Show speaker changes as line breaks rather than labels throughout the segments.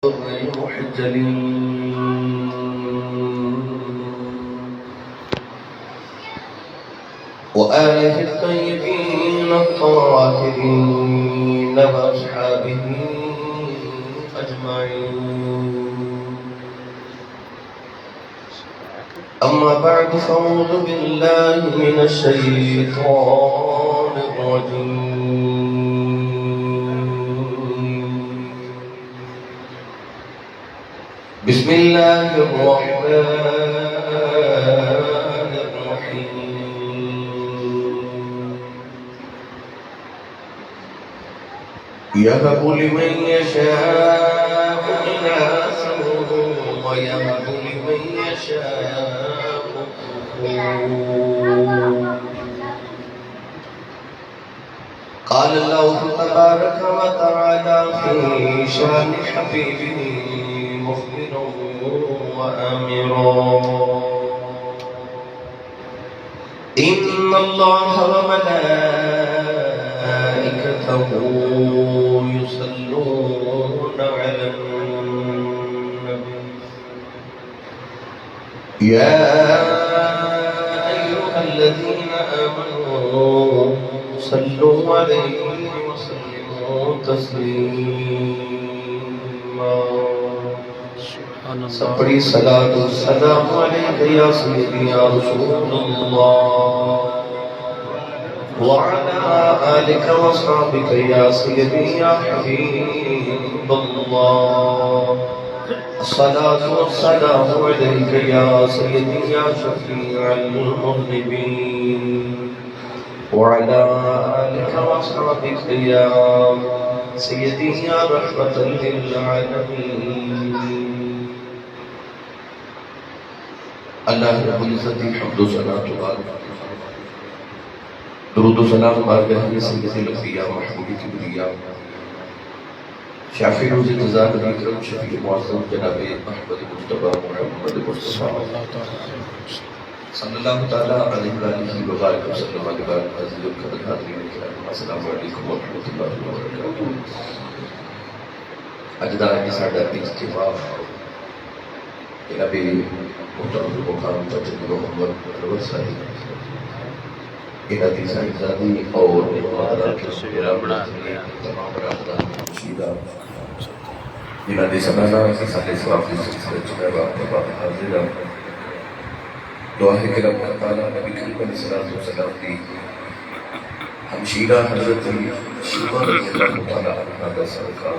المحجلين وآله الطيبين الطاهرين وأصحابه أجمعين. أما بعد فأعوذ بالله من الشيطان الرجيم. بسم الله الرحمن الرحيم. يهب لمن يشاء إناثا ويهب لمن يشاء الذكور. قال الله تبارك وتعالى في شان حبيبه مخبرا وآمرا: إن الله وملائكته يصلون على النبي يا أيها الذين آمنوا صلوا عليه وسلموا تسليما. سبری صلاة والسلام علیکہ یا سیدی یا رسول اللہ وعلى آلك وصحبك يا سيدي يا حبيب الله. الصلاة والسلام عليك يا سيدي يا شفيع المذنبين وعلى آلك وصحبك يا سيدي يا رحمة للعالمين. اللہ رب العزت حمد و ثنا و درود و سلام بارگاہ سید الانبیاء محمود کبریا شافی روز جزا نبی اکرم شفیع معظم جناب احمد مصطفیٰ محمد مصطفیٰ صلی اللہ تعالی علیہ وآلہ وبارک وسلم. عزیز القدر حاضرین کرام السلام علیکم ورحمۃ اللہ وبرکاتہ. اج دا ساڈا اجتماع جناب محترم مقام تاجر محمد انور صاحب انہاں صاحبزادی اور تمام برادران مشیدہ جنہاں دی سالانہ سارے ثواب دی سلسلے جناب حاضر دعا ہے کہ رب تعالیٰ نبی کریم علیہ السلام دی ہمشیرہ حضرت شیمہ رضی اللہ تعالیٰ عنہ دا صدقہ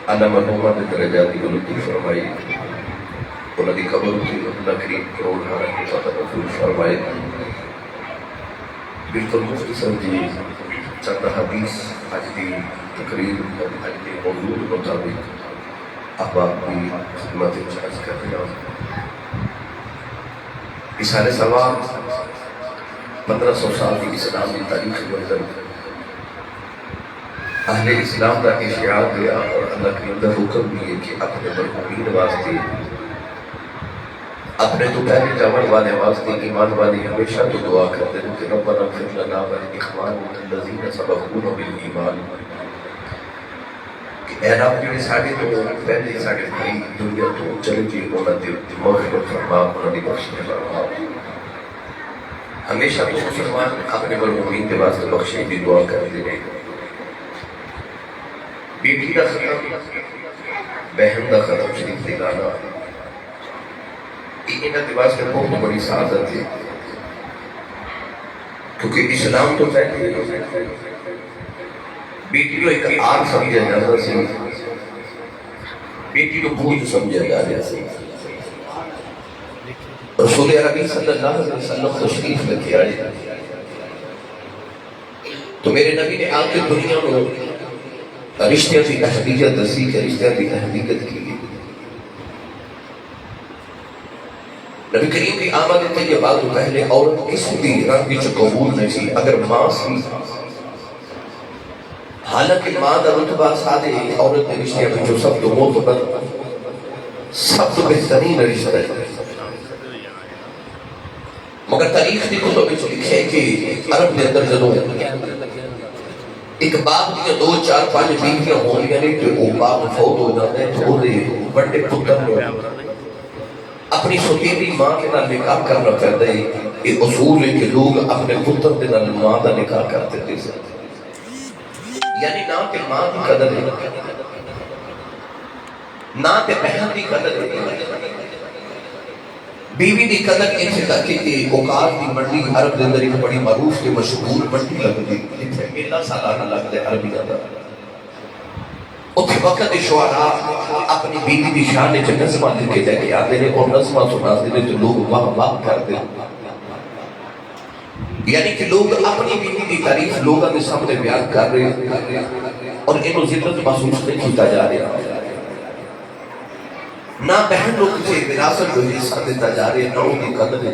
اعلیٰ مرحومہ دے درجات کی بلندی فرمائی. انہوں نے قبر کی اللہ کریم کروڑ حالت فتح رفول فرمائے. بالکل مختصر جی چند حدیث آج دی تقریر آج دی موضوع مطابق احباب کی خدمت عرض کر رہا ہوں. اِسحال ثواب 1500 سال کی اسلام کی تاریخ منظر اہل اسلام کا اشعار دیا اور اللہ کریم کا حکم بھی ہے کہ اپنے مرحومین واسطے اپنے تو پہلے جاون والے واسطے ایمان والے ہمیشہ تو دعا کرتے ہیں کہ ربنا اغفر لنا ولاخواننا الذین سبقونا بالایمان کہ اے رب جو ساڈے تو پہلے ساڈے بھائی دنیا تو چلے گئے انہاں دی مغفرت فرما انہاں دی بخشش فرما. ہمیشہ تو مسلمان اپنے مرحومین کے واسطے بخشش دی دعا کرتے ہیں. بیٹی کا ختم بہن کا ختم شریف دلانا انہاں کے واسطے بہت بڑی سعادت ہے کیونکہ اسلام تو پہلے بیٹی کو ایک آگ سمجھا جاتا سی, بیٹی کو بوجھ سمجھا جا رہا سی. رسول عربی صلی اللہ علیہ وسلم تشریف لے آئے تو میرے نبی نے آ کے دنیا میں رشتہ کی اہمیت دسی کہ رشتہ کی اہمیت کی. نبی کریم کی آمد طیبہ تو پہلے عورت کسی بھی رنگ کی قبول نہیں تھی اگر ماں سی. حالانکہ ماں دا رتبہ سادے عورت کے رشتے میں جو سب تو معتبر سب تو بہترین رشتہ ہے. مگر تاریخ کی کتب میں لکھے کہ عرب کے اندر جدوں ایک باپ دیا 2 4 5 بیویاں ہوندیاں نے کہ وہ باپ فوت ہو جاتا ہے تو وہ بڑے پتر نے اپنی سوتیلی ماں کے نال نکاح کرنا پڑتا ہے. یہ اصول ہے کہ لوگ اپنے پتر کے نال ماں کا نکاح کرتے تھے. یعنی نہ کہ ماں کی قدر ہے نہ کہ بہن کی قدر ہے. بیوی دی قدر انسے کر کے اوقات دی منڈی عرب دے اندر ایک بڑی معروف کے مشہور منڈی لگتی جتنے میلہ سالانہ لگتا ہے عربی کا. اتنے وقت شعراء اپنی بیوی دی شان وچ نظماں لکھ کے لے کے آتے ہیں اور نظماں سناتے ہیں تو لوگ واہ واہ کرتے ہیں. یعنی کہ لوگ اپنی بیوی دی تعریف لوگوں کے سامنے بیان کر رہے ہیں اور انہوں ذلت محسوس نہیں کیتا جا رہا. نہ بہن لوگ سے وراثت کو حصہ دیتا جا رہے ہیں نہ ان کی قدر ہے.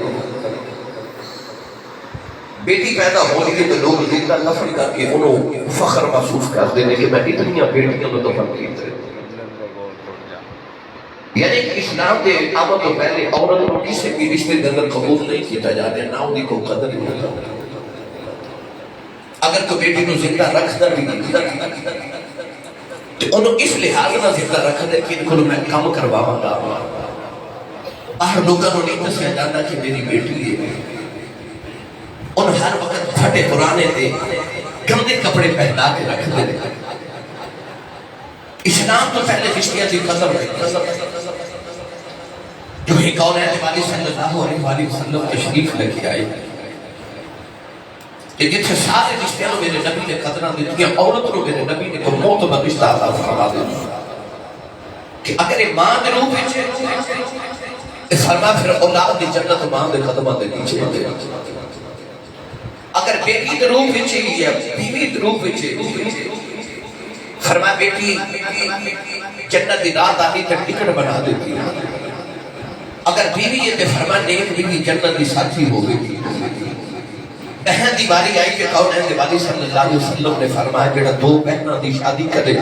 بیٹی پیدا ہو رہی ہے تو لوگ زندہ دفن کر کے انہوں فخر محسوس کرتے ہیں کہ میں اتنی بیٹیاں کو دفن کیتے. یعنی کہ اسلام کے آمد تو پہلے عورت کو کسی بھی رشتے کے اندر قبول نہیں کیتا جا رہا نہ ان کو قدر نہیں ہوتا. اگر کوئی بیٹی کو زندہ رکھتا بھی تو انہوں اس لحاظ نہ زندہ رکھا ہے کہ ان کو میں کام کرواؤں گا. باہر لوگوں کو نہیں دسیا جاتا کہ میری بیٹی ہے. ان ہر وقت پھٹے پرانے تھے گندے کپڑے پہنا کے رکھتے تھے. اسلام تو پہلے رشتیاں کی قدر ہے. جو ہی کونین والی صلی اللہ علیہ وسلم تشریف لے کے آئے کہ جن سے سارے رشتیاں میرے نبی نے قدرہ دیتی ہیں عورتوں میرے نبی نے کوئی معتبر رشتہ عطا فرما دیتی کہ اگر یہ ماں دے روح ہے فرما پھر اولاد دی جنت ماں دے قدمہ دے نیچے دے. اگر بیٹی دے روح ہے یا بیوی دے روح ہے فرما بیٹی جنت دی رات آنی تک ٹکٹ بنا دیتی. اگر بیوی یہ تے فرما نیک بیوی جنت دی ساتھی ہو گئی. بہن دی باری آئی کہ کونین دی باری صلی اللہ علیہ وسلم نے فرمایا جڑا 2 بہنوں دی شادی کرے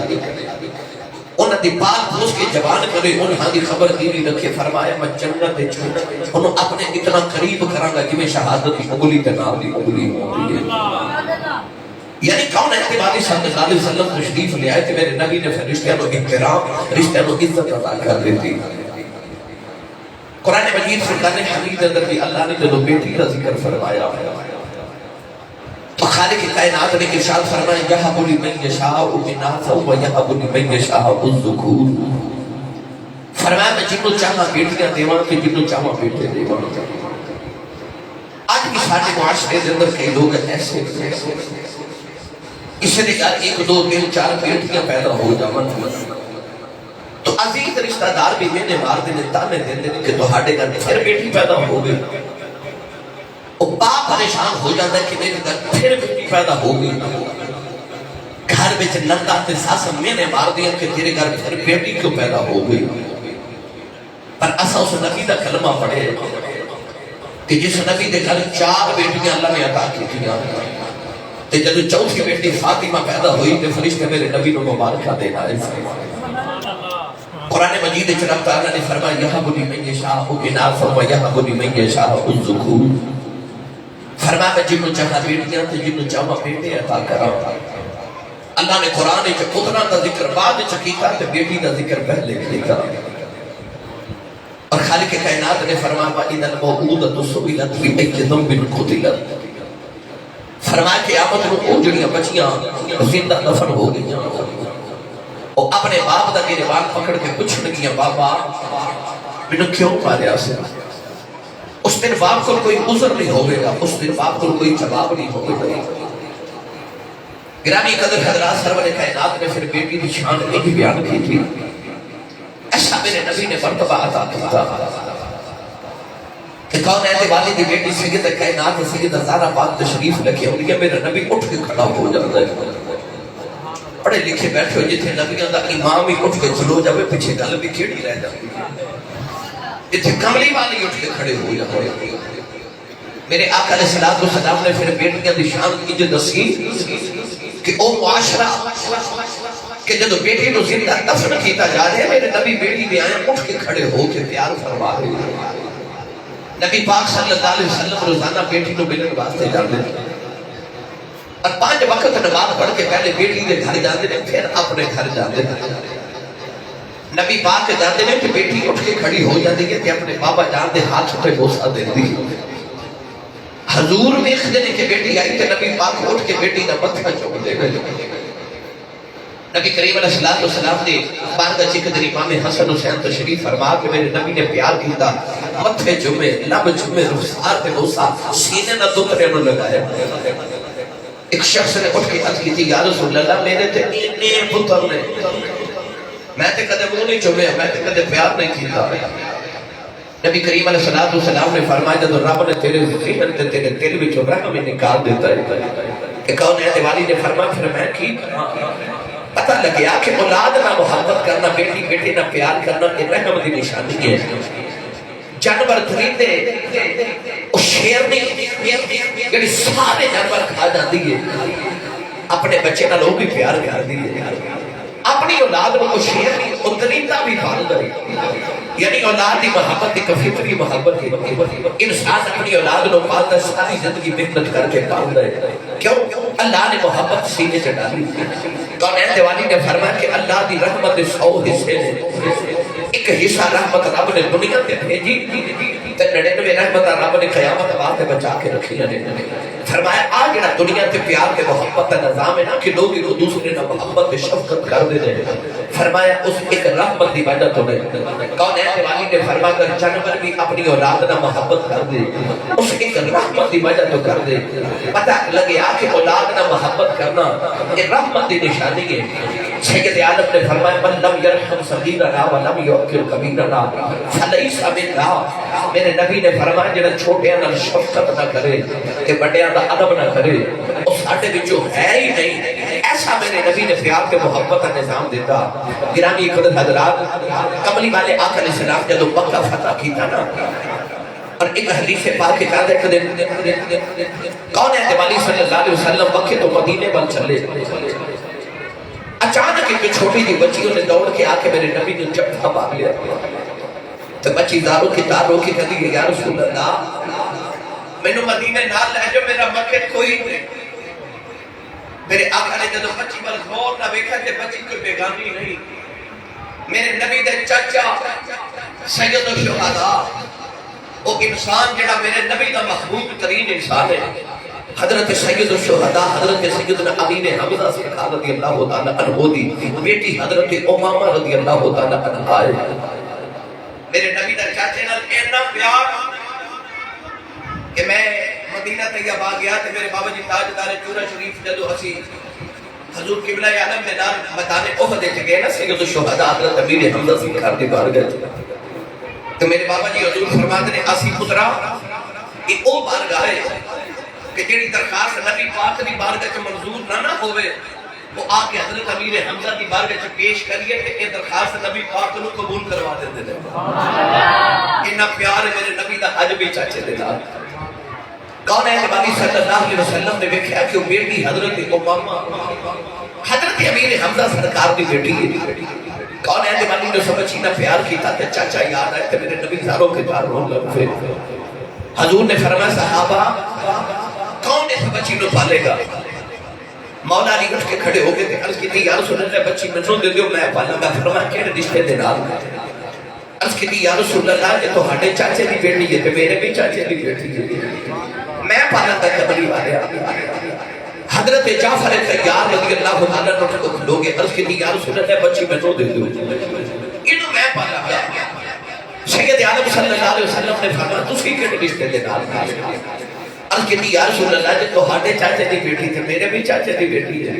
انہاں دی بات پوچھ کے جوان کرے انہاں دی خبر دیری رکھے فرمایا میں جنت دے چھوڑ انہوں اپنے اتنا قریب کراں گا کہ میں شہادت کی قبولی تے نام دی قبولی ہوتی ہے. یعنی کونین دی باری صلی اللہ علیہ وسلم تشریف لے آئے کہ میرے نبی نے پھر رشتیاں کو احترام رشتیاں کو عزت عطا کر دیتی. قرآن مجید فرقان حمید اندر بھی اللہ نے جو بیٹی کا ذکر فرمایا تو خالق کائنات نے ارشاد فرمایا یہب لمن یشاء اناثا ویہب لمن یشاء الذکور. فرمایا میں جنوں چاہاں بیٹیاں دیواں کہ جنوں چاہاں بیٹے دیواں. آج بھی سارے معاشرے کے اندر کئی لوگ ایسے اس لیے یار 1 2 3 4 بیٹیاں پیدا ہو جاواں تو عزیز رشتہ دار بھی میں نے مار دینے تانے دینے کہ تو ہاڑے گھر پھر بیٹی پیدا ہو گئی. اور باپ پریشان ہو جاتا ہے کہ میرے گھر پھر بیٹی پیدا ہو گئی. گھر بچ نندا تے ساس میں نے مار دیا کہ تیرے گھر پھر بیٹی کیوں پیدا ہو گئی. پر اسا اس نبی دا کلمہ پڑھے کہ جس نبی دے گھر 4 بیٹیاں اللہ نے عطا کی تھیں تے جب چوتھی بیٹی فاطمہ پیدا ہوئی تے فرشتے میرے نبی کو مبارکہ دینا ہے. قرآن مجید رب تعالیٰ نے فرمایا یہب لمن یشاء اناثا ویہب لمن یشاء الذکور. فرمایا میں جنوں چاہاں بیٹیاں تے جنوں چاہاں بیٹے عطا کراں. اللہ نے قرآن وچ پتراں دا ذکر بعد وچ کیتا تے بیٹی دا ذکر پہلے کیتا. اور خالق کائنات نے فرمایا وَإِذَا الْمَوْءُودَةُ سُئِلَتْ بِأَيِّ ذَنبٍ قُتِلَتْ. فرمایا کہ قیامت نوں او جڑیاں بچیاں زندہ دفن ہو گئیاں اور اپنے باپ دا گریبان پکڑ کے پوچھنے گیا بابا میں کیوں ماریا سے. اس دن باپ کو کوئی عذر نہیں ہوگا اس دن باپ کو کوئی جواب نہیں ہوگا. گرامی قدر حضرات سرور کائنات نے پھر بیٹی کی شان ایک بیان کی تھی. ایسا میرے نبی نے مرتبہ عطا کیا کہ کون ہے والی دی بیٹی سید کائنات سید زہرا پاک تشریف لکھی اور یہ میرا نبی اٹھ کے کھڑا ہو جاتا ہے. پڑھے لکھے بیٹھے ہو جتنے نبیوں دا امام ہی اٹھ کے چلو جاوے پیچھے گل بھی کیڑی رہ جاتی جتنے کملی والی اٹھ کے کھڑے ہو جاتے. میرے آقا علیہ السلام نے پھر بیٹیاں دی شان کی جو دسی کہ او معاشرہ کہ جب بیٹی نو زندہ دفن کیتا جا رہے میرے نبی بیٹی بھی آئے اٹھ کے کھڑے ہو کے پیار فرما رہے. نبی پاک صلی اللہ علیہ وسلم روزانہ بیٹی نو ملنے واسطے جاندے اور 5 وقت نماز پڑھ کے پہلے بیٹی دے گھر جاندے نے پھر اپنے گھر جاندے نے. نبی پاک جاندے نے کہ بیٹی اٹھ کے کھڑی ہو جاندی ہے تے اپنے بابا جان دے ہاتھ تے بوسہ دیندی. حضور ویکھدے نے کہ بیٹی آئی تے نبی پاک اٹھ کے بیٹی دا متھا چوم دے. نبی کریم علیہ السلام نے بارگاہ چکدری امام حسن حسین تشریف فرما کے میرے نبی نے پیار کیتا، متھے چومے، لب چومے، رخسار تے بوسہ، سینے نہ دوترے نو لگایا. ایک شخص نے اٹھ کے عرض کی تھی یا رسول اللہ میرے تے اتنے پتر نے، میں تے کدے منہ نہیں چومیا، میں تے کدے پیار نہیں کیتا. نبی کریم علیہ السلام نے فرمایا جب رب نے تیرے ذہن تے تیرے دل وچوں رحم نکال دیتا ہے کہ کون ہے دیوالی نے فرمایا پھر میں کی پتہ لگیا کہ اولاد نہ محبت کرنا، بیٹی بیٹی نہ پیار کرنا یہ رحم دی نشانی ہے. جانور خریدے وہ شیر نہیں جڑی سارے جانور کھا جاتی ہے، اپنے بچے نال وہ بھی پیار کرتی ہے. اپنی اولاد کو شیر نہیں وہ درندہ بھی پال دے، یعنی اولاد دی محبت ایک فطری محبت ہے. انسان اپنی اولاد کو پالتا ساری زندگی محنت کر کے پال دے. کیوں؟ اللہ نے محبت سینے سے ڈالی. کون ہے دیوالی نے فرمایا کہ اللہ دی رحمت 100 حصے نے، ایک حصہ رحمت رب نے دنیا تے بھیجی تے 99 رحمت رب نے قیامت واسطے بچا کے رکھی نے. فرمایا آ جڑا دنیا تے پیار کے محبت کا نظام ہے نا کہ لوگ ایک دوسرے نال محبت تے شفقت کر دے نے، فرمایا اس ایک رحمت دی وجہ تو ہے. کون ہے دیوالی نے فرمایا کہ جانور بھی اپنی اولاد نال محبت کر دے، اس ایک رحمت دی وجہ تو کر دے. پتہ لگیا کہ اولاد نال محبت کرنا یہ رحمت دی نشانی ہے. سید عالم نے فرمایا من لم یرحم صغیرنا ولم یوقر کبیرنا فلیس منا. میرے نبی نے فرمایا جڑا چھوٹیاں نال شفقت نہ کرے کہ بڑیاں دا ادب نہ کرے وہ ساڈے وچوں ہے ہی نہیں. ایسا میرے نبی نے پیار کے محبت کا نظام دیتا. گرامی قدر حضرات، کملی والے آقا علیہ السلام جب مکہ فتح کیتا نا، اور ایک حدیث پاک کے کہا ہے کون ہے دیوالی صلی اللہ علیہ وسلم مکے تو مدینے بن چلے. اچانک ایک چھوٹی جی بچیوں نے دوڑ کے آ کے میرے نبی نے جھپٹا مار لیا. تو بچی داروں کی تاروں کی کہتی ہے یا رسول اللہ میں نے مدینے نہ لے جو میرا مکے کوئی نہیں. میرے آقا نے جب بچی پر غور نہ دیکھا کہ بچی کوئی بیگانی نہیں. میرے نبی دے چاچا سید الشہداء وہ انسان جڑا میرے نبی دا محبوب ترین انسان ہے، حضرت سید الشہداء حضرت سیدنا امین حمزہ سرکار رضی اللہ تعالیٰ عنہ دی بیٹی حضرت امامہ رضی اللہ تعالیٰ عنہ آئے. میرے نبی دا چاچے نال اتنا پیار کہ میں مدینہ طیبہ گیا تے میرے بابا جی تاجدار چورا شریف جدو اسی حضور قبلہ عالم نے نام بتانے احد تے گئے نا سید الشہداء حضرت امین حمزہ سرکار دی بارگاہ تو میرے بابا جی حضور فرماتے ہیں اسی پترا یہ او بارگاہ ہے کہ جڑی درخواست نبی پاک دی بارگاہ چ منظور نہ ہوئے وہ آ کے حضرت امیر حمزہ دی بارگاہ چ پیش کریے کہ یہ درخواست نبی پاک نو قبول کروا دیندے نے. اتنا پیار ہے میرے نبی دا اج بھی چاچے دے نال. کون ہے نبی صلی اللہ علیہ وسلم نے دیکھا کہ وہ بیٹی حضرت امامہ حضرت امیر حمزہ سرکار دی بیٹی ہے. کون ہے نبی نے سب چیز پیار کیتا تے چاچا یاد آئے تے میرے نبی زاروں کے دار رون لگے. حضور نے فرمایا صحابہ کون اس بچی نو پالے گا؟ مولا علی اٹھ کے کھڑے ہو گئے تھے. عرض کی تھی یا رسول اللہ بچی منو دے دیو میں پالا گا. فرمایا کہڑے رشتے دے نال؟ عرض کی تھی یا رسول اللہ یہ تو ہڈے چاچے دی بیٹی ہے تے میرے بھی چاچے دی بیٹی ہے میں پالا گا. کبھی والے حضرت جعفر طیار رضی اللہ تعالیٰ عنہ کو کھلو گے. عرض کی تھی یا رسول اللہ بچی منو دے دیو انہوں میں پالا گا. سید عالم صلی اللہ علیہ وسلم نے فرمایا تسی کہڑے رشتے دے نال؟ عرض کی یا رسول اللہ جب تو ہاڈے چاچے دی بیٹی تھے میرے بھی چاچے دی بیٹی ہے.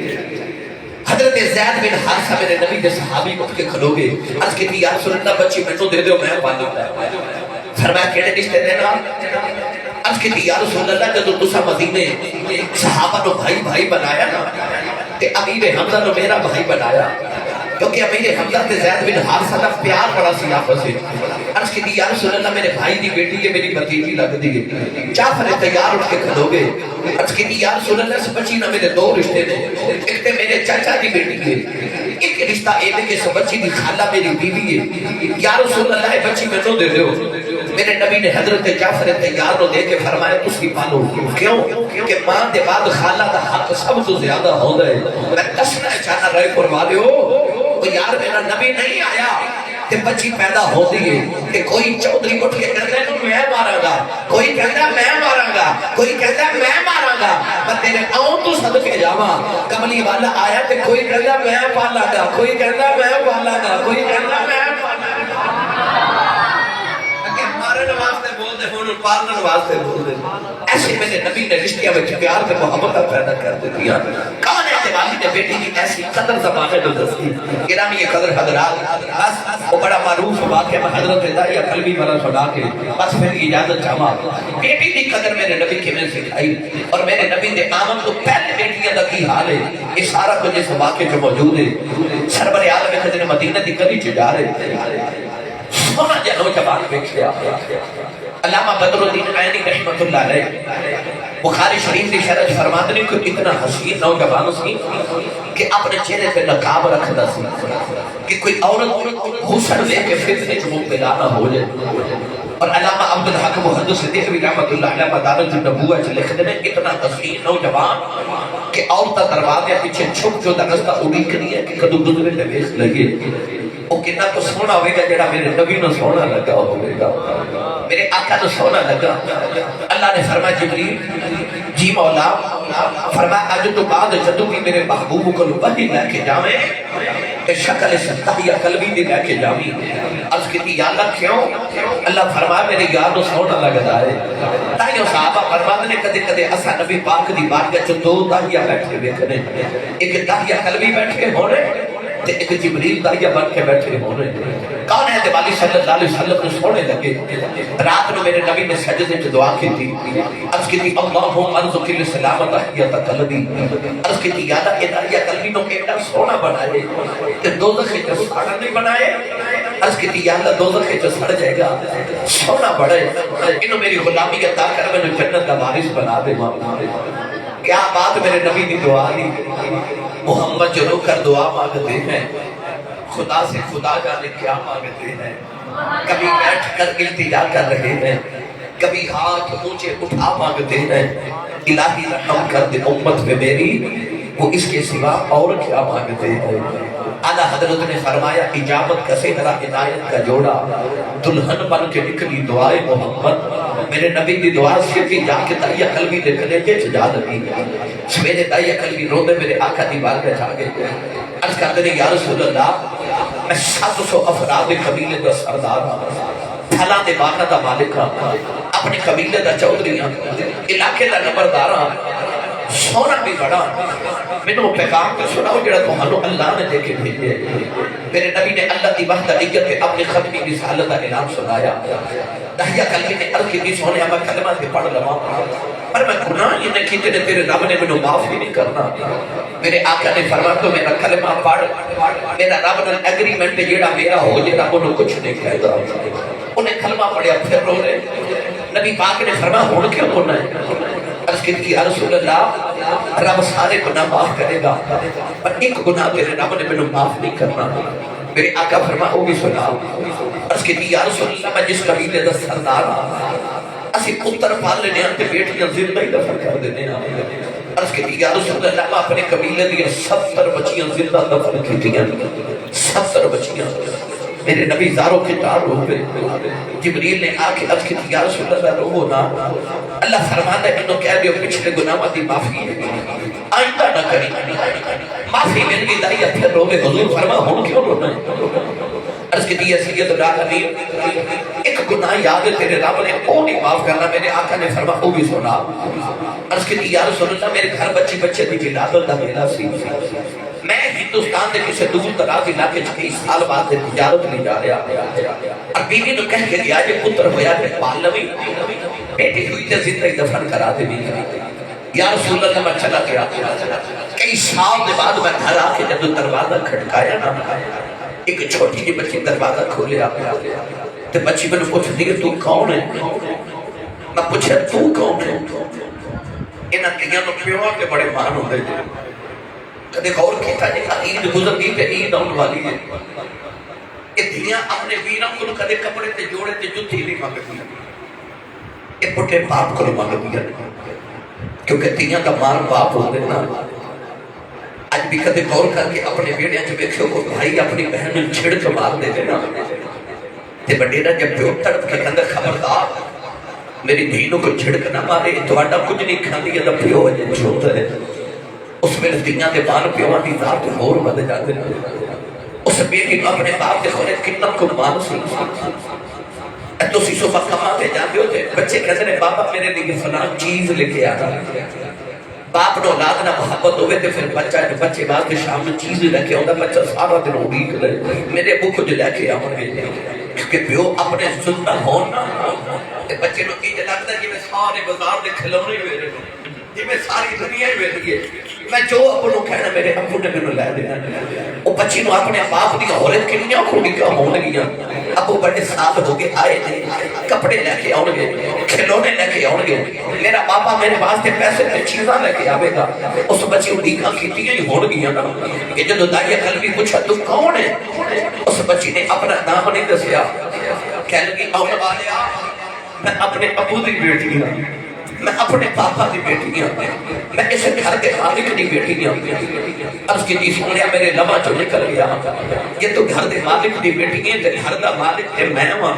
حضرت زید بن حارثہ میرے نبی کے صحابی اٹھ کے کھلو گے. عرض کی یا رسول اللہ بچی میں تو دے دیو میں پالوں گا. فرمایا کہڑے رشتے دے نال؟ عرض کی یا رسول اللہ جب تسا مدینے صحابہ نو بھائی بھائی بنایا نا تے امیر حمزہ نو میرا بھائی بنایا کیونکہ امیر حمزہ تے زید بن حارثہ دا پیار بڑا سی آپس سے. عرض کی دی یا رسول اللہ میرے بھائی دی بیٹی ہے میری بھتیجی لگ دی ہے. جعفر تیار اٹھ کے کھڑو گے. عرض کی دی یا رسول اللہ اس بچی نہ میرے دو رشتے نے. ایک تے میرے چاچا دی بیٹی ہے, ایک رشتہ اے کہ اس بچی دی خالہ میری بیوی ہے. یا رسول اللہ یہ بچی میں نو دے دیو. میرے نبی نے حضرت جعفر تیار کو دے کے فرمایا تسی پالو. کیوں کہ ماں دے بعد خالہ دا حق سب تو زیادہ ہوندا ہے. میں دسنا چاہنا رہے قربا دیو وہ یار میرا نبی نہیں آیا کہ بچی پیدا ہو دیئے کہ کوئی چودری اٹھ کے کہتا ہے میں مارا گا, کوئی کہتا ہے میں مارا گا, کوئی کہتا ہے میں مارا گا. میں تیرے آؤں تو صدقے جاواں. کملی والا آیا کہ کوئی کہتا ہے میں پالا گا, کوئی کہتا ہے میں پالا گا, کوئی کہتا ہے میں پالا گا. اگر مارن واسطے بول دے ہوں پالن واسطے بول دے. ایسے میرے نبی نے رشتیاں میں پیار کے محبت پیدا کر دیا. کون ہے والی نے بیٹی کی ایسی قدر زمانے میں دستی. گرامی قدر حضرات بس وہ بڑا معروف واقعہ میں حضرت داعیہ قلبی والا سنا کے بس پھر اجازت چاہا. بیٹی کی قدر میرے نبی کے میں سکھائی اور میرے نبی نے آمن تو پہلے بیٹیاں دا کی حال ہے یہ سارا کچھ اس واقعے جو موجود ہے. سربر عالم خزر مدینہ دی گلی چ جا رہے سونا جنو جبان بیٹھیا. علامہ بدر الدین عینی رحمت اللہ علیہ بخاری شریف کی شرح فرماتے ہیں کہ اتنا حسین نوجوان سی کہ اپنے چہرے پہ نقاب رکھتا سی کہ کوئی عورت حسن لے کے فتنے چ مبتلا نہ ہو جائے. اور علامہ عبد الحق محدث دہلوی رحمت اللہ علیہ مدارج النبوہ چ لکھتے ہیں اتنا حسین نوجوان کہ عورتاں دروازے پیچھے چھپ جو رستہ اڑیک نہیں ہے کہ کدو گزرے تے ویکھ لگے. وہ کتنا تو سونا ہوئے گا جڑا میرے نبی نو سونا لگا ہوئے گا, میرے آقا نو سونا لگا. اللہ نے فرمایا جبریل جی مولا فرمایا اج تو بعد جدوں بھی میرے محبوب کو وحی لے کے جاویں کہ شکل ستحیہ قلبی دی لے کے جاویں. عرض کی یا اللہ کیوں؟ اللہ فرمایا میرے یار نو سونا لگدا ہے. تائیوں صحابہ فرماتے نے کدے کدے اسا نبی پاک دی بارگاہ چ دو داہیہ بیٹھے ویکھنے, ایک داہیہ قلبی بیٹھے ہونے تے ایک جبریل داہیہ بن کے بیٹھے ہونے. کون ہے دیوالی صلی اللہ علیہ وسلم نے سونے لگے. رات میں میرے نبی نے سجدے میں دعا کی تھی. عرض کی تھی اللہم ارزق السلامت احیت قلبی. عرض کی تھی یا اللہ یہ داہیہ قلبی نو ایڈا سونا بنائے کہ دوزخ جو ساڑا نہیں بنائے. عرض کی تھی یا اللہ دوزخ جو سڑ جائے گا سونا بڑھے انہوں میری غلامی عطا کر میں جنت کا وارث بنا دے. کیا بات میرے نبی دی دعا دی. محمد جو رو کر دعا مانگتے ہیں خدا سے خدا جانے کیا مانگتے ہیں. کبھی بیٹھ کر التجا کر رہے ہیں, کبھی ہاتھ اونچے اٹھا مانگتے ہیں الہی رحم کر دے امت میں میری, وہ اس کے سوا اور کیا مانگتے ہیں. اعلیٰ حضرت نے فرمایا اجابت کا صحرا عنایت کا جوڑا دلہن بن کے نکلی دعائے محمد. میرے نبی دی دعا صرف جا کے داہیہ قلبی دے کلیجے چ جا لگی. سویرے داہیہ قلبی رو دے میرے آقا دی بارگاہ جا گئے. عرض کرتے ہیں یا رسول اللہ میں 700 افراد قبیلے دا سردار ہوں, پھلا دے باغ دا مالک ہوں, اپنے قبیلے دا چودھری ہوں, علاقے دا نمبردار ہوں, سونا بھی بڑا. میں نے وہ پیغام کو سنا جڑا تمہارو اللہ نے دے کے بھیجے. میرے نبی نے اللہ دی وحدانیت پہ اپنی ختمی رسالت کا اعلان سنایا. داہیہ قلبی نے عرض کی سونے میں کلمہ سے پڑھ لوا پر میں گناہ یہ نہیں کیتے تیرے رب نے مجھے معاف ہی نہیں کرنا. میرے آقا نے فرمایا تو میرا کلمہ پڑھ, میرا رب نے ایگریمنٹ جیڑا میرا ہو جیڑا انہوں کچھ نہیں کہے گا. انہیں کلمہ پڑھیا پھر رو رہے. نبی پاک نے فرمایا ہون کیوں ہونا ہے. عرض کی یا رسول اللہ رب سارے گناہ معاف کرے گا پر ایک گناہ تیرے رب نے مجھے معاف نہیں کرنا. میرے آقا فرمایا وہ بھی سنا. عرض کی یا رسول اللہ میں جس قبیلے دا سردار ہوں اسی پتر پال لینے آتے بیٹیاں زندہ ہی دفن کر دینے. عرض کی یا رسول اللہ میں اپنے قبیلے دیا 70 بچیاں زندہ دفن کی دیا. 70 بچیاں. میرے نبی زاروں کے دار رو پہ جبریل نے آ کے عرض کی یا رسول اللہ رو نا. اللہ فرماتا ہے انہوں کہہ دیو پچھلے گناہ دی معافی ہے آئندہ نہ کریں. معافی مل گئی دائی اپنے رو میں حضور فرما ہوں کیوں رونا ہے. عرض کی دیا سید العالمین ایک گناہ یاد ہے تیرے رب نے وہ نہیں معاف کرنا. میرے آقا نے فرما وہ بھی سنا. عرض کی دیا رسول اللہ میرے گھر بچی بچے دی ولادت دا میلا سی. میں ہندوستان دے کسی دور دراز علاقے چ 20 سال بعد تجارت نہیں جا رہا اور بیوی تو کہہ کے گیا یہ پتر ہویا تے پال لوی بیٹی ہوئی تے زندہ ہی دفن کرا دے. یا رسول اللہ میں چلا گیا کئی سال کے بعد میں گھر آ کے جب دروازہ کھٹکایا نا، ایک چھوٹی جی بچی دروازہ کھولیا تو بچی میں نے پوچھ دی تو کون ہے؟ میں پوچھا تو کون ہے؟ انہاں دیاں نو پیواں کے بڑے مان ہوندے جے، کدے غور کیتا جے عید گزر گئی تے عید آن والی ہے، یہ دیاں اپنے ویراں کو کدے کپڑے تے جوڑے تے جُتی نہیں مانگدی، یہ بڑے باپ کو مانگدی ہے، کیونکہ دیاں دا مال باپ ہوندے نا۔ آج بھی کدے غور کر کے اپنے بیڑیاں جو دیکھو کو بھائی اپنی بہن میں چھڑک مار دے دینا تے بڑیرا جب پیو تڑپ کے اندر خبردار میری دینوں کو چھڑک نہ مارے تو آڈا کچھ نہیں کھاندی ہے تو پیو وجہ چھوتا ہے، اس میں دنیا دے بان پیوان دی ذات اور بد جاتے ہیں، اس بیٹی اپنے باپ دے خورے کتنا کو مان سی تو سی صفحہ کما کے جاتے ہوتے بچے کہتے ہیں بابا میرے لیے فلان چیز لے کے آتا، باپ نو اولاد نہ محبت ہوئے تو پھر بچے بعد کے شام میں چیز لے کے آتا، بچہ سارا دن امید لے میرے ابو کچھ لے کے آؤں گے، کیونکہ پیو اپنے زندہ ہونا بچے لوگ کی لگتا ہے کہ میں سارے بازار دے کھلونے ہوئے رہے جی میں ساری دنیا ہی ہوئی ہے، میں جو اپنوں کہنا میرے ابو نے میں لے دینا، وہ بچی نو اپنے باپ دی عورت کنیاں کھوڑی کا ہون گیا، ابو بڑے سال ہو گئے آئے ہیں کپڑے لے کے آؤں گے کھلونے لے کے آؤں گے، میرا بابا میرے واسطے پیسے پہ چیزاں لے کے آوے گا، اس بچی اڈیکاں کیتیاں ہی ہون گیا نا کہ جدو دائیہ قلبی پوچھا تو کون ہے؟ اس بچی نے اپنا نام نہیں دسیا، کہہ لگی آنے والے میں اپنے ابو دی بیٹی ہوں، میں اپنے پاپا دی بیٹی ہوں، میں اس گھر کے مالک دی بیٹی ہوں، عرض کی جی سنیا میرے لبا جو نکل گیا، یہ تو گھر دے مالک دی بیٹی ہے، گھر دا مالک تے میں ہوں،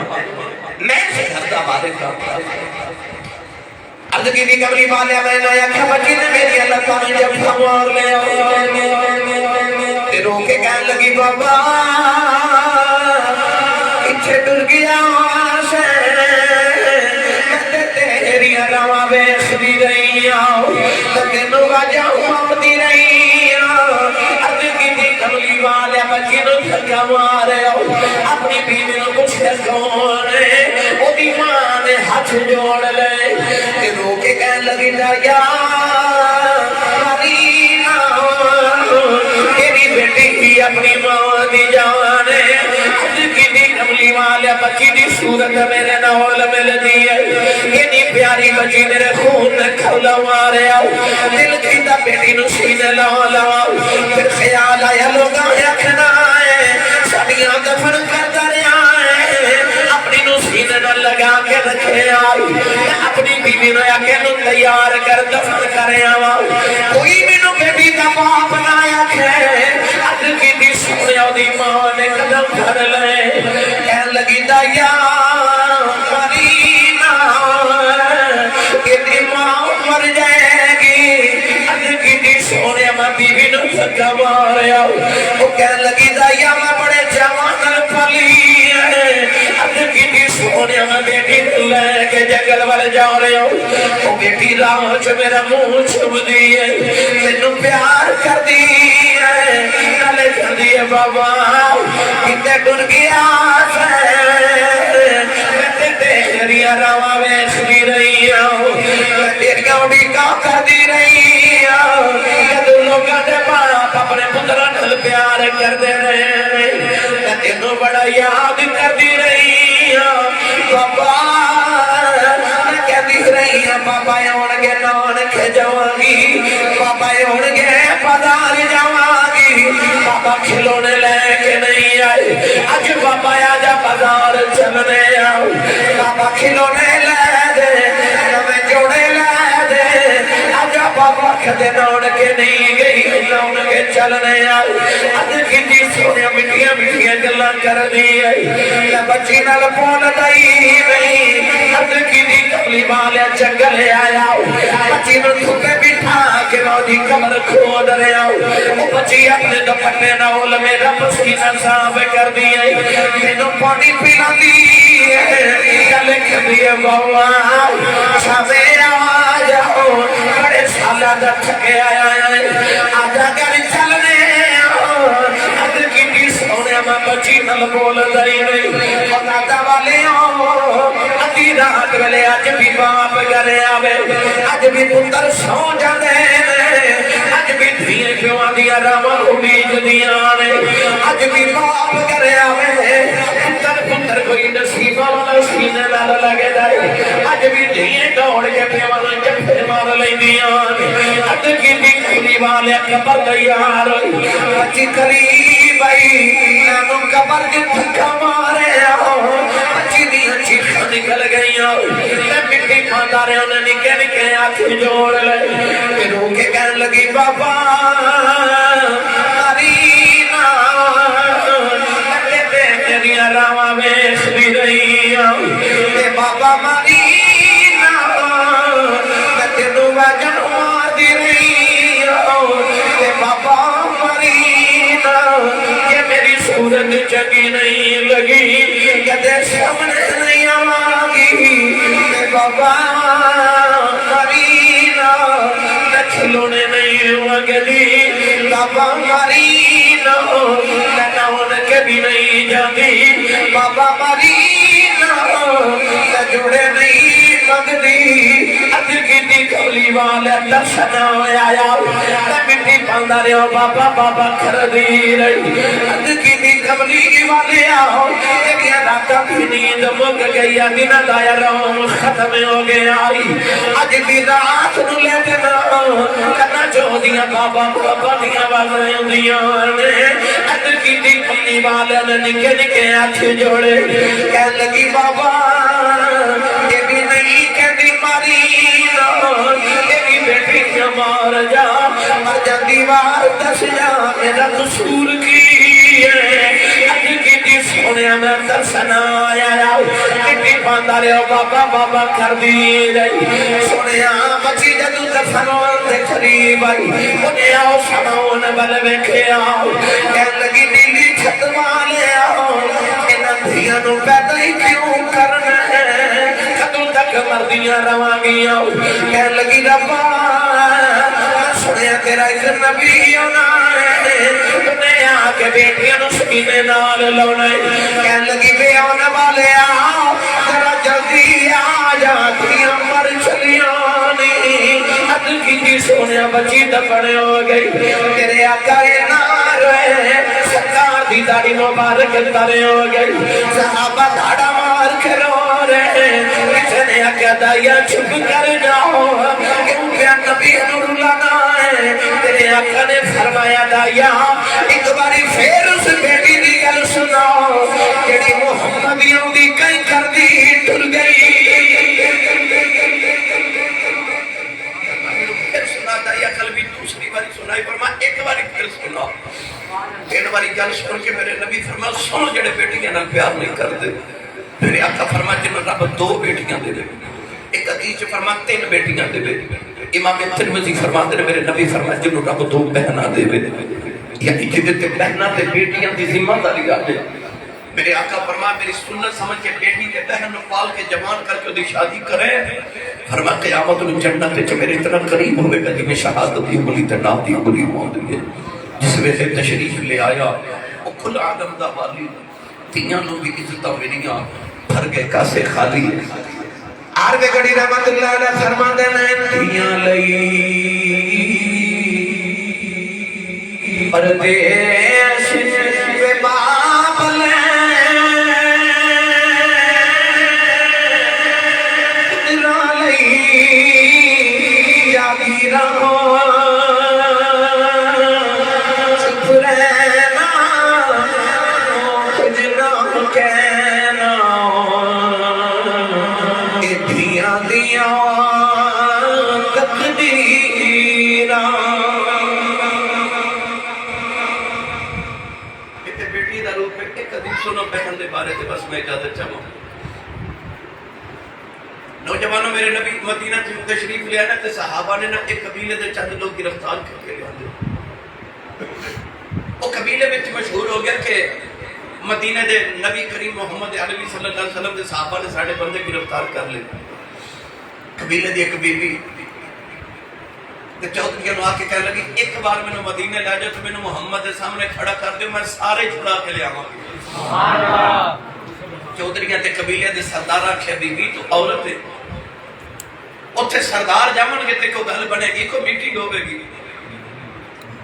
میں سے گھر دا مالک ہوں۔ عرض کی دی قبلی والے میں نے آیا بچی نے میری اللہ تعالی جب سوار لے تے رو کے کہنے لگی بابا اتھے ڈر گیا رواں بیس دی رہی تینو واجہ آتی رہی اب کی کملی والے بچی نو دھکا مارے اپنی بیوی نو پوچھے کون وہ دی ماں نے ہاتھ جوڑ لے رو کے کہنے لگی دریا مرینا تیری بیٹی کی اپنی ماں دی جان کملی والے بچی دی صورت میرے نول مل دی ہے اتنی پیاری بچی میرے خون نے کھولا مارے دل کی تا بیٹی نو سینے لا پھر خیال آیا لوگاں رکھنا ہے ساڑیاں دفن کرتا رہا ہے اپنی نو سینے نہ لگا کے رکھے آئی اپنی بیوی نو یا کے نو تیار کر دفن کرے آوا کوئی بھی نو بیٹی کا باپ نہ آکھے اد کی دی سنے دی ماں نے قدم کر لے کہن لگی دایا مرینا کہ دی ماں مر جائے گی اد کی دی سونے میں بیوی نو دھکا ماریا وہ کہن لگی دایا میں بڑے جوان پلی اد کی دی سونے میں بیٹی لے کے جنگل والے جا رہے ہو وہ بیٹی راہ چ میرا منہ چھپ دی ہے تینوں پیار کر دی ہے نالے کر دی ہے بابا کتے ڈر گیا میں تیریاں رواں ویس دی رہی ہوں میں تیریاں اڈیکاں کر دی رہی ہوں جدو لوگاں دے باپ اپنے پتراں نال پیار کر دے رہے میں تینوں بڑا یاد کر دی رہی ہوں بابا میں کہتی رہی ہوں بابا آن گے نانک جاواں گی بابا آن گے بازار جاواں گی بابا کھلونے لے کے نہیں آئے اج بابا آجا بازار چلنے آؤ بابا کھلونے لے دے نویں جوڑے لے دے آجا بابا کھدے نان کے نہیں گئی نان کے چلنے آؤ اج کتی سونے مٹیاں مٹیاں گلاں کر دی ہے بچی نال پون دئی نہیں اج کتی کملی والے جنگل آیا بچی نو دھوپے بٹھا کے دی کمر کھود رہا وہ بچی اپنے دوپٹے نال میرا پسینہ صاف کر دی ہے مینوں پانی پلا دی گل کردی ہے بابا شامے آ جاؤ بڑے سالاں دا تھکے آیا ہے آجا گھر چلنے اد کی سونے میں بچی نال بول دئی نہیں دادا والے ادھی رات ویلے اج بھی باپ گھر آوے اج بھی پتر سو جاندے اج بھی دھیے پیواں دیاں راواں امید دیاں نے اج بھی باپ کریا میں پتر کوئی نصیبہ والا سینے نال لگے جائے اج بھی دھیے دوڑ کے پیواں جفے مار لیندیاں اج کی کھلی والے قبر تیار اچھی قریب آئی نانو قبر کے دھکا مارے اچھی دی اچھی نکل گئیاں مٹی کھاتا رہے انہیں نکے نکے آنکھیں جوڑ لے رو کے کہنے لگی بابا مرینا میری راواں ویکھ بھی رہی ہوں بابا مرینا میں تینوں وجن مار دی رہی ہوں بابا مرینا کہ میری صورت چنگی نہیں لگی کدے سامنے نہیں آواں بابا مرینا میں کھلونے نہیں ہوا گلی بابا مرینا میں نون کے بھی نہیں جاندی بابا مرینا میں جڑے نہیں مگدی اد کی کھلی والے درشنا آیا میں مٹی پاندا رہا بابا بابا کر دی رہی اد کی کھلی والے آؤ ایک راتا بھی نیند مک گئی دن دایا روم ختم ہو گیا اج دی رات نو لے دینا کنا جو دیاں بابا بابا دیاں بازیں دیاں اد کی کھلی والے نے نکے نکے ہاتھ جوڑے کہنے لگی بابا یہ بھی نہیں کہندی تیری بیٹی مار جا مر جا دیوار دس جا میرا قصور کی ہے اج کی سونے میں درسنا آیا مٹی پاندا رہو بابا بابا کر دی رہی سونے بچی جدو درسنا دے قریب آئی انہیں آؤ سماؤن بل ویکھے آؤ کہنے لگی نیلی چھت والے آؤ انہاں دھیاں نو پیدا ہی کیوں کرنا ہے کدوں تک مردیاں رواں کہنے لگی ربا سنیا تیرا ایک نبی ہونا ہے انہیں آ کے بیٹیاں نو سکینے نال لونا ہے کہنے لگی بے آنے والے آ ذرا جلدی آ جا دھیاں مر چلیاں نہیں اد کی سونیا بچی دفنے ہو گئی تیرے آقا نار ہے سرکار دی داڑھی مبارک ترے ہو گئی صحابہ دھاڑا مار کے رو رہے کسنے آقا دایا چھپ کر جاؤ کیونکہ نبی نور لانا ہے تیرے آقا نے فرمایا دایا ایک باری پھر اس بیٹی دی گل سناؤ جڑی محمدیوں دی کئی کر دی ٹر گئی پھر سنا دایا کل بھی دوسری باری سنائی فرما ایک باری پھر سنا تین باری گل سن کے میرے نبی فرما سنو جڑے بیٹیاں نال پیار نہیں کر دے میرے آقا فرما جنہوں رب دو بیٹیاں دے دے ایک حدیث فرما تین بیٹیاں دے دے امام ترمذی فرما دے میرے نبی فرما جنہوں رب دو بہنا دے دے یعنی جدتے بہنا دے بیٹیاں دی ذمہ داری آ دے میرے آقا فرما میری سنت سمجھ کے بیٹی کے بہن پال کے جوان کر کے دی شادی کرے فرما قیامت الجنت تے میرے اتنا قریب ہوئے گا کہ میں شہادت دی انگلی تے نام دی انگلی موندی ہے جس ویسے تشریف لے آیا وہ کل عالم دا والی تیاں نو بھی عزتہ ملیاں بھر گئے کاسے خالی آروے گڑی رحمت اللہ علیہ فرما دینا تیاں لئی پردیش بے باب لے قدرہ لئی یادی رہو نوجوانوں میرے نبی مدینہ تشریف لے آنا تے صحابہ نے نہ ایک قبیلے دے چند لوگ گرفتار کر کے لے وہ قبیلے میں مشہور ہو گیا کہ مدینہ دے نبی کریم محمد عربی صلی اللہ علیہ وسلم دے صحابہ نے ساڑھے بندے گرفتار کر لے قبیلے دی ایک بی بی کہ چودھریاں نو آ کے کہنے لگی ایک بار میں مدینہ لے جاؤ تو میں محمد دے سامنے کھڑا کر دے میں سارے چھڑا کے لے آواں سبحان اللہ چودھریاں تے قبیلے دے سردار آکھیا بی بی تو عورت ہے اوتھے سردار جامن گے تے کو گل بنے گی کو میٹنگ ہوے گی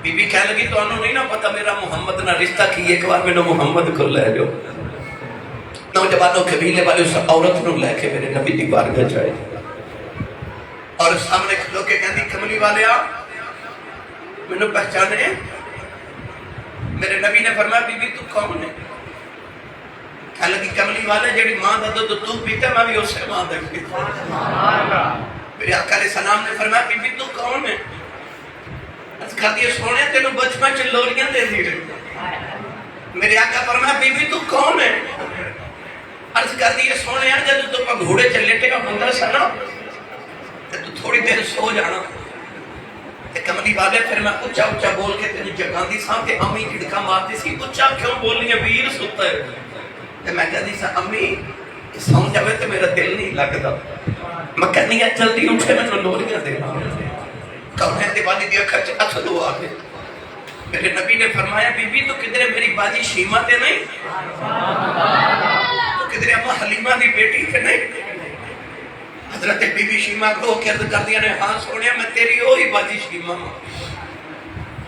بی بی کہنے لگی تو انہوں نہیں نا پتا میرا محمد نہ رشتہ کی، ایک بار میں نے محمد کو لے جو نوجوانوں قبیلے والے اس عورت نو لے کے میرے نبی دی بارگاہ جائے اور سامنے کھلو کے کہندی کملی والے آ میں نے پہچانے؟ میرے نبی نے فرمایا بی بی تو کون ہے؟ کہنے لگی کملی والے جیڑی ماں دا دودھ تو پیتا میں بھی اسے ماں دا پیتا۔ میرے آقا علیہ السلام نے فرمایا بی بی تو کون ہے؟ اس کہا دیا سونے تینوں بچپن چل لوریاں دے دی رہی۔ میرے آقا فرمایا بی بی تو کون ہے؟ عرض کر دی سونے جب تو پا گھوڑے چلے ٹے کا بندہ سا نا تو تھوڑی دیر سو جانا کملی والے پھر میں اچھا اچھا بول کے تیری جگہ دی ساں کہ امی کھڑکا مارتی سی اچھا کیوں بولنی ہے ویر ستا ہے تو میں کہہ دی سا امی سون جاوے تو میرا دل نہیں لگتا میں کہنی ہے جلدی اٹھے میں نے لوریاں دینا کون ہے دیوالی دیا کھچ اچھا دعا کے میرے نبی نے فرمایا بی بی تو کدھر میری باجی شیمہ تے نہیں تو کدھر اما حلیمہ دی بیٹی تے نہیں حضرت بی بی شیمہ کو عرض کر دیا نے ہاں سونیا میں تیری وہی باجی شیمہ ہوں۔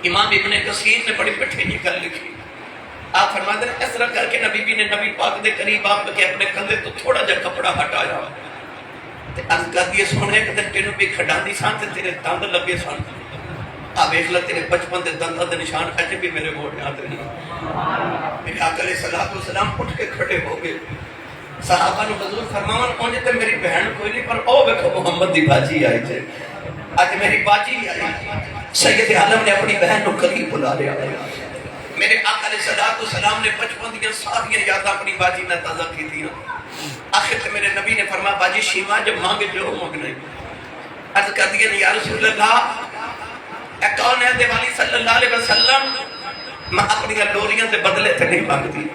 امام ابن کثیر نے بڑی پٹھے جی کر لکھی آپ فرماتے ہیں اس طرح کر کے نبی بی نے نبی پاک دے قریب آپ کے اپنے کندھے تو تھوڑا جا کپڑا ہٹایا تے عرض کر دیا سونے کہ تینوں بھی کھڈا دی سان تے تیرے دند لگے سان آپ دیکھ لے تیرے بچپن دے دنداں دے نشان اج بھی میرے موڑے آتے نہیں۔ میرے آقا علیہ السلام اٹھ کے کھڑے ہو گئے صحابہ نے حضور فرماون اونجے تے میری بہن کوئی نہیں پر او دیکھو محمد دی باجی آئی تھے اج میری باجی آئی سید عالم نے اپنی بہن کو قریب بلا لیا میرے آقا علیہ السلام نے بچپن دی ساری یاداں اپنی باجی نے تازہ کی تھی آخر تے میرے نبی نے فرمایا باجی شیما جب مانگے جو مانگنے عرض کر دیا یا رسول اللہ اے کون ہے دیوالی صلی اللہ علیہ وسلم میں اپنی لوریاں دے بدلے تے نہیں مانگتی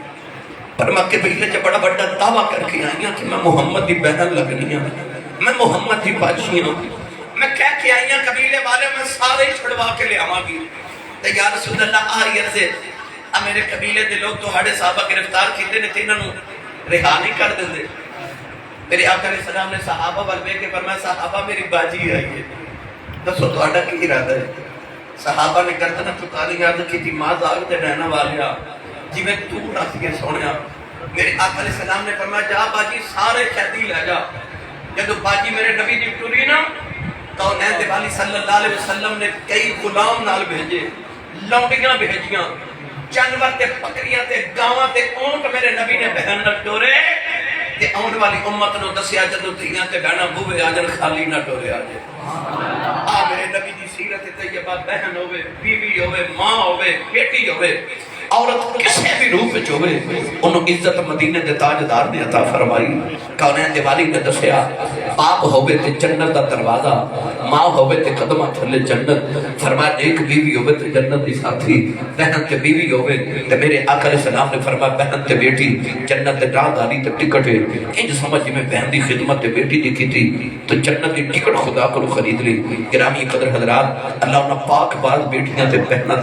پر میں قبیلے سے بڑا بڑا دعویٰ کر کے آئی ہوں کہ میں محمد دی بہن لگنی ہوں میں محمد دی باجی ہوں میں کہہ کے آئی ہوں قبیلے والے میں سارے چھڑوا کے لے آواں گی تو یا رسول اللہ آئی عرضے میرے قبیلے دے لوگ تو ہاڑے صحابہ گرفتار کیتے نے تینوں رہا نہیں کر دیں میرے آقا علیہ السلام نے صحابہ والبے کے فرمایا صحابہ میری باجی آئی ہے دسو تو آڈا کی ارادہ ہے صحابہ نے گردن چکانی عرض کی تھی ماں زاگ دے رہنا والیا جی میں تو رس کے سوڑیا میرے آقا علیہ السلام نے فرمایا جا باجی سارے قیدی لے جا جب باجی میرے نبی دی ٹوری نا تو نیندے والی صلی اللہ علیہ وسلم نے کئی غلام نال بھیجے لونڈیاں بھیجیاں جانور تے بکریاں تے گاواں تے اونٹ میرے نبی نے بہن نہ ٹورے تے اونٹ والی امت نو دسیا جدوں تیاں تے بہنا بوے آ جن خالی نہ ٹورے آ جے میرے نبی دی سیرت طیبہ بہن ہوئے بیوی ہوئے ماں ہوئے بیٹی ہوئے عورت کسے بھی روح پہ چوبے انہوں عزت مدینہ دے تاجدار نے عطا فرمائی کونین دیوالی نے دسیا باپ ہوئے تے جنت دا دروازہ ماں ہوئے تے قدمہ تھلے جنت فرمایا ایک بیوی ہوئے تے جنت دی ساتھی بہن تے بیوی ہوئے تے میرے آقا علیہ السلام نے فرمایا بہن تے بیٹی جنت دے راہ داری تے ٹکٹ ہے انج سمجھ میں بہن دی خدمت تے بیٹی دی کی تھی تو جنت دی ٹکٹ خدا کو خرید لی گرامی قدر حضرات اللہ انہاں پاک باز بیٹیاں تے بہناں